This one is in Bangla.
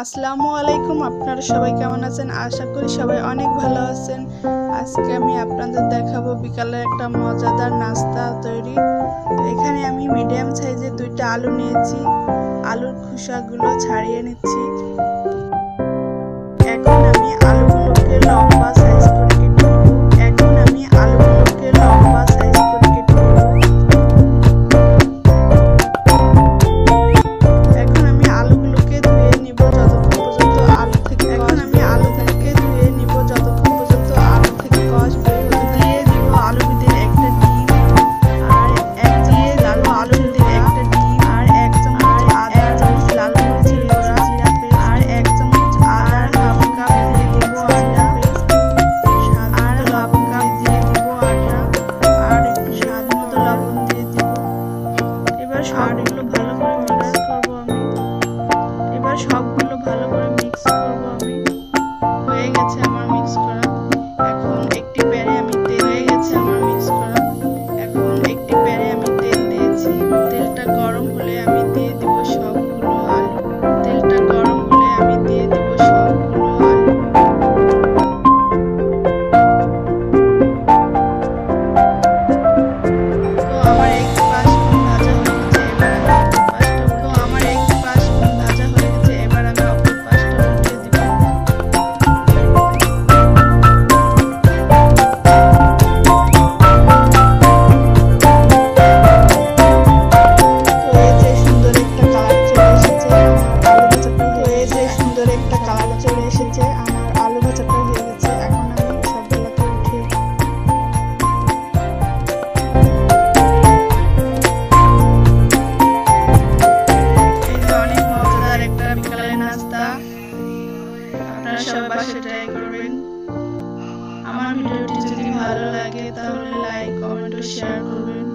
আসসালামু আলাইকুম। আপনারা সবাই কেমন আছেন? আশা করি সবাই অনেক ভালো আছেন। আজকে আমি আপনাদের দেখাবো বিকালের একটা মজাদার নাস্তা তৈরি। এখানে আমি মিডিয়াম সাইজের 2টা আলু নিয়েছি। আলুর খোসাগুলো ছাড়িয়ে নিচ্ছি। এখন আমি আলুগুলোকে লম্বা সাইজ করে কেটে নেব। সবগুলো ভালো করে মিক্স করব আমি। হয়ে গেছে আমার মিক্স করা। এখন একটি প্যানে আমি তেল দিয়েছি। তেলটা গরম হলে আমি দিয়ে দিব সবগুলো আলু। আপনারা সবাই বাসায় ট্রাই করবেন। আমার ভিডিওটি যদি ভালো লাগে তাহলে লাইক, কমেন্ট ও শেয়ার করবেন।